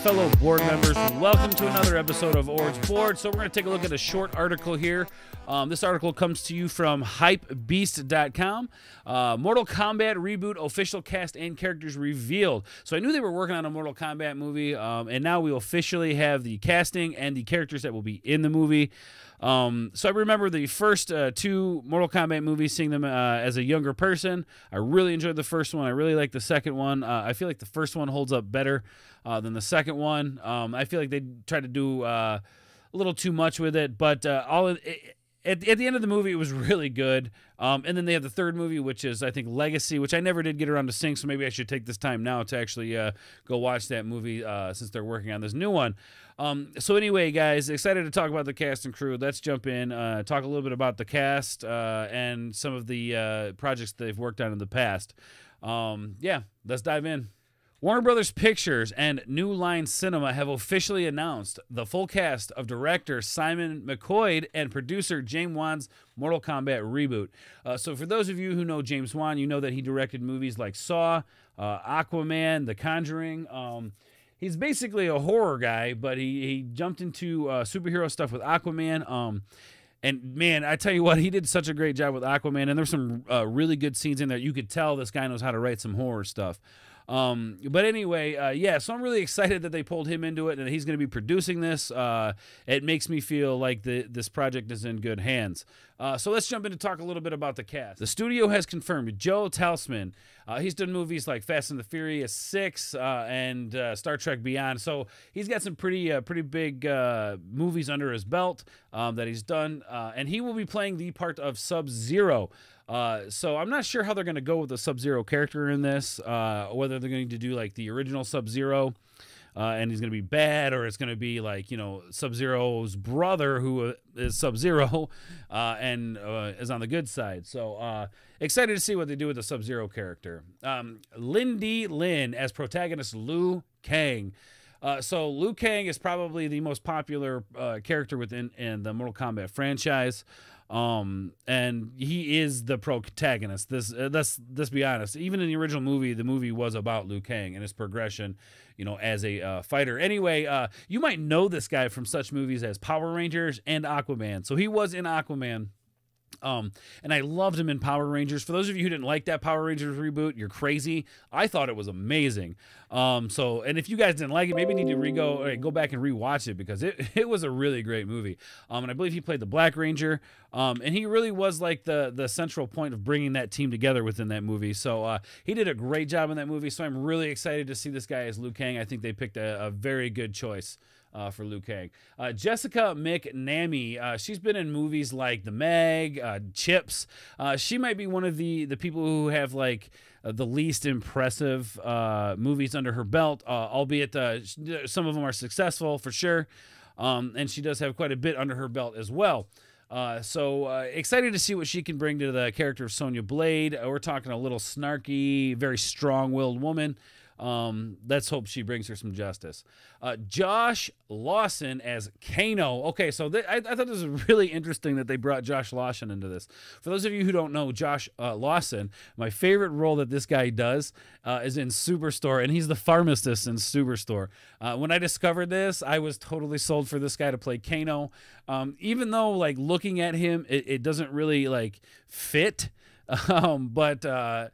fellow board members. Welcome to another episode of Or's Board. So we're going to take a look at a short article here. This article comes to you from hypebeast.com. Mortal Kombat Reboot official cast and characters revealed. So I knew they were working on a Mortal Kombat movie, and now we officially have the casting and the characters that will be in the movie. So I remember the first two Mortal Kombat movies, seeing them as a younger person. I really enjoyed the first one. I really like the second one. I feel like the first one holds up better than the second one. I feel like they tried to do a little too much with it, but at the end of the movie, it was really good. And then they have the third movie, which is, I think, Legacy, which I never did get around to seeing, so maybe I should take this time now to actually go watch that movie since they're working on this new one. So anyway, guys, excited to talk about the cast and crew. Let's jump in, talk a little bit about the cast and some of the projects they've worked on in the past. Yeah, let's dive in. Warner Brothers Pictures and New Line Cinema have officially announced the full cast of director Simon McQuoid and producer James Wan's Mortal Kombat Reboot. So for those of you who know James Wan, you know that he directed movies like Saw, Aquaman, The Conjuring. He's basically a horror guy, but he jumped into superhero stuff with Aquaman. And, man, I tell you what, he did such a great job with Aquaman, and there's some really good scenes in there. You could tell this guy knows how to write some horror stuff. But anyway, yeah, so I'm really excited that they pulled him into it and he's going to be producing this. It makes me feel like this project is in good hands. So let's jump in to talk a little bit about the cast. The studio has confirmed Joe Talsman. He's done movies like Fast and the Furious 6 and Star Trek Beyond. So he's got some pretty big movies under his belt that he's done. And he will be playing the part of Sub-Zero. So I'm not sure how they're going to go with the Sub-Zero character in this, whether they're going to do like the original Sub-Zero, and he's going to be bad, or it's going to be like, you know, Sub-Zero's brother who is Sub-Zero and is on the good side. So excited to see what they do with the Sub-Zero character. Lindy Lin as protagonist Liu Kang. So Liu Kang is probably the most popular character within the Mortal Kombat franchise. And he is the protagonist. Let's be honest. Even in the original movie, the movie was about Liu Kang and his progression, you know, as a fighter. Anyway, you might know this guy from such movies as Power Rangers and Aquaman. So he was in Aquaman. And I loved him in Power Rangers. For those of you who didn't like that Power Rangers reboot, you're crazy. I thought it was amazing. And if you guys didn't like it, maybe you need to go back and rewatch it, because it was a really great movie. And I believe he played the Black Ranger. And he really was like the central point of bringing that team together within that movie. So he did a great job in that movie. So I'm really excited to see this guy as Liu Kang. I think they picked a very good choice for Liu Kang. Jessica McNamee, she's been in movies like The Meg, Chips. She might be one of the people who have like the least impressive movies under her belt, albeit some of them are successful for sure. And she does have quite a bit under her belt as well. So excited to see what she can bring to the character of Sonya Blade. We're talking a little snarky, very strong-willed woman. Let's hope she brings her some justice. Josh Lawson as Kano. Okay, so I thought this was really interesting that they brought Josh Lawson into this. For those of you who don't know Josh Lawson, my favorite role that this guy does is in Superstore, and he's the pharmacist in Superstore. When I discovered this, I was totally sold for this guy to play Kano. Even though, like, looking at him, it doesn't really, like, fit. But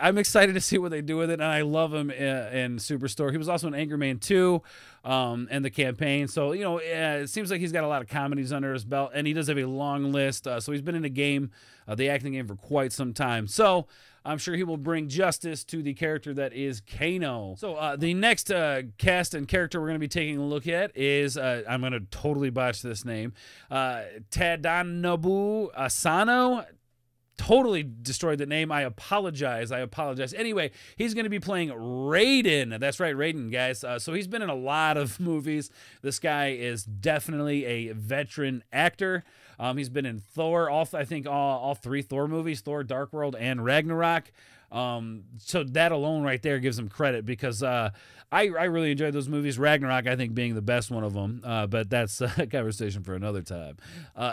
I'm excited to see what they do with it, and I love him in Superstore. He was also in Anchorman 2 and The Campaign. So, you know, it seems like he's got a lot of comedies under his belt, and he does have a long list. So he's been in the acting game for quite some time. So I'm sure he will bring justice to the character that is Kano. So the next cast and character we're going to be taking a look at is, I'm going to totally botch this name, Tadanobu Asano. Totally destroyed the name. I apologize. Anyway, he's going to be playing Raiden. That's right, Raiden, guys. So he's been in a lot of movies. This guy is definitely a veteran actor. He's been in Thor, I think all three Thor movies, Thor, Dark World, and Ragnarok. So that alone right there gives him credit, because I really enjoyed those movies. Ragnarok, I think, being the best one of them, but that's a conversation for another time.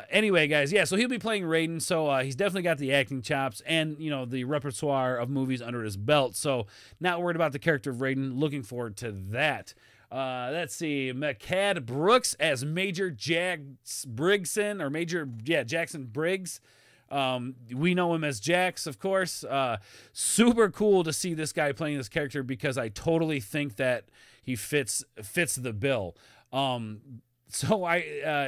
Anyway, guys, yeah, so he'll be playing Raiden, so he's definitely got the acting chops and, you know, the repertoire of movies under his belt, so not worried about the character of Raiden. Looking forward to that. Let's see, Mechad Brooks as Major Jackson Briggs. We know him as Jax, of course. Super cool to see this guy playing this character because I totally think that he fits the bill. So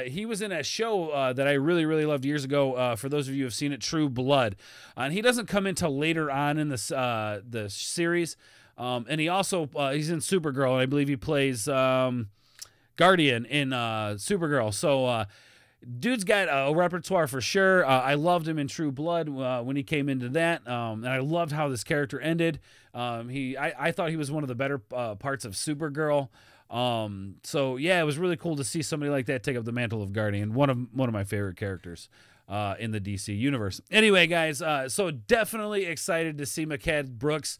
he was in a show that I really loved years ago. For those of you who have seen it, True Blood, and he doesn't come until later on in this the series. And he also he's in Supergirl, and I believe he plays Guardian in Supergirl. So dude's got a repertoire for sure. I loved him in True Blood when he came into that, and I loved how this character ended. I thought he was one of the better parts of Supergirl. So yeah, it was really cool to see somebody like that take up the mantle of Guardian. One of my favorite characters in the DC universe. Anyway, guys, so definitely excited to see Mechad Brooks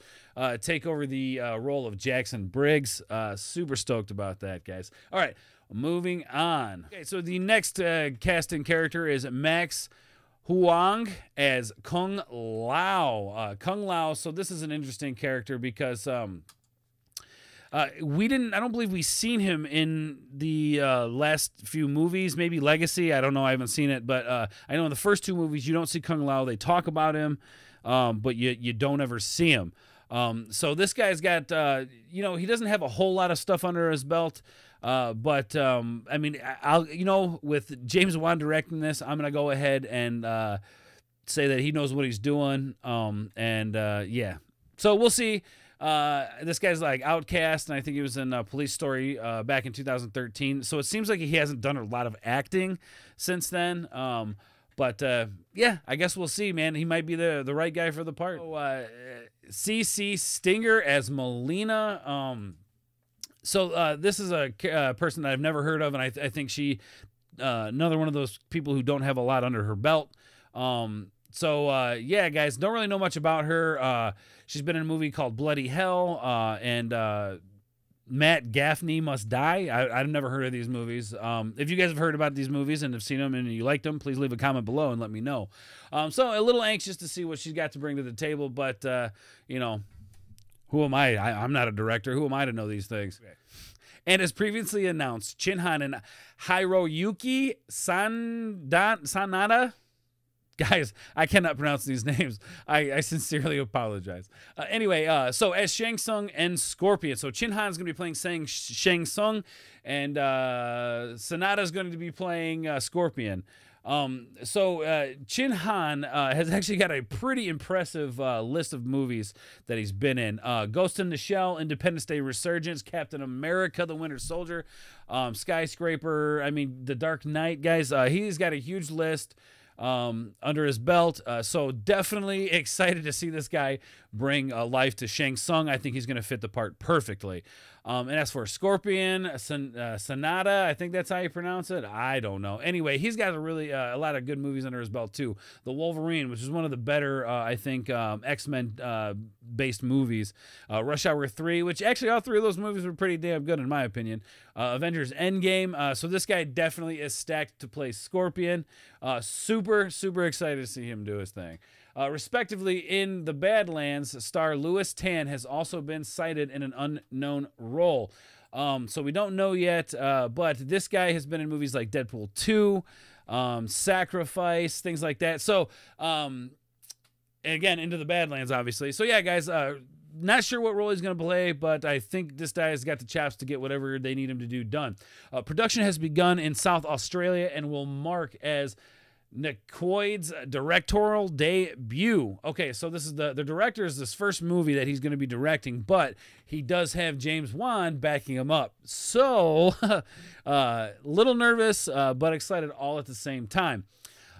take over the role of Jackson Briggs. Super stoked about that, guys. All right, moving on. Okay, so the next casting character is Max Huang as Kung Lao. Kung Lao. So this is an interesting character because I don't believe we've seen him in the last few movies, maybe Legacy. I don't know. I haven't seen it, but I know in the first two movies, you don't see Kung Lao. They talk about him, but you don't ever see him. So this guy's got, he doesn't have a whole lot of stuff under his belt. But I mean, with James Wan directing this, I'm going to go ahead and say that he knows what he's doing. Yeah. So we'll see. This guy's like Outcast, and I think he was in Police Story back in 2013. So it seems like he hasn't done a lot of acting since then. Yeah, I guess we'll see, man. He might be the right guy for the part. So, CC Stinger as Melina. So this is a person that I've never heard of, and I think she another one of those people who don't have a lot under her belt. Yeah, guys, don't really know much about her. She's been in a movie called Bloody Hell, and Matt Gaffney Must Die. I've never heard of these movies. If you guys have heard about these movies and have seen them and you liked them, please leave a comment below and let me know. So a little anxious to see what she's got to bring to the table, but, who am I? I'm not a director. Who am I to know these things? And as previously announced, Shinhan and Hiroyuki Sanada. Guys, I cannot pronounce these names. I sincerely apologize. Anyway, so as Shang Tsung and Scorpion. So Shinhan's going to be playing Shang Tsung, and Sanada's going to be playing Scorpion. Shinhan has actually got a pretty impressive list of movies that he's been in. Ghost in the Shell, Independence Day Resurgence, Captain America, The Winter Soldier, Skyscraper, I mean, The Dark Knight, guys. He's got a huge list under his belt. So definitely excited to see this guy bring life to Shang Tsung. I think he's going to fit the part perfectly. And as for Scorpion, Sanada, I think that's how you pronounce it. I don't know. Anyway, he's got a lot of good movies under his belt too. The Wolverine, which is one of the better, I think, X-Men based movies. Rush Hour 3, which actually all three of those movies were pretty damn good in my opinion. Avengers Endgame. So this guy definitely is stacked to play Scorpion. Super excited to see him do his thing. Respectively, in the Badlands, star Louis Tan has also been cited in an unknown role. So we don't know yet, but this guy has been in movies like Deadpool 2, Sacrifice, things like that. So, again, into the Badlands, obviously. So, yeah, guys, not sure what role he's going to play, but I think this guy has got the chops to get whatever they need him to do done. Production has begun in South Australia and will mark as Nicoid's directorial debut. Okay, so this is the director is this first movie that he's going to be directing, but he does have James Wan backing him up. So, little nervous, but excited all at the same time.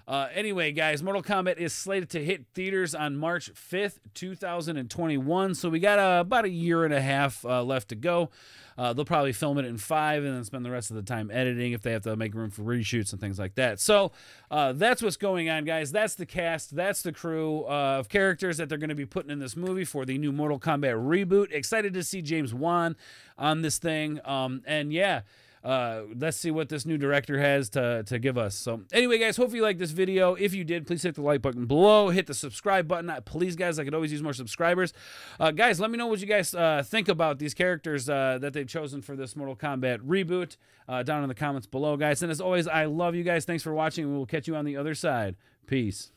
Anyway, guys, Mortal Kombat is slated to hit theaters on March 5th, 2021. So we got about a year and a half left to go. They'll probably film it in 5 and then spend the rest of the time editing if they have to make room for reshoots and things like that. So that's what's going on, guys. That's the cast. That's the crew of characters that they're going to be putting in this movie for the new Mortal Kombat reboot. Excited to see James Wan on this thing. And yeah, let's see what this new director has to give us. So anyway, guys, hopefully you liked this video. If you did, please hit the like button below. Hit the subscribe button. Please, guys, I could always use more subscribers. Guys, let me know what you guys think about these characters that they've chosen for this Mortal Kombat reboot down in the comments below, guys. And as always, I love you guys. Thanks for watching. We will catch you on the other side. Peace.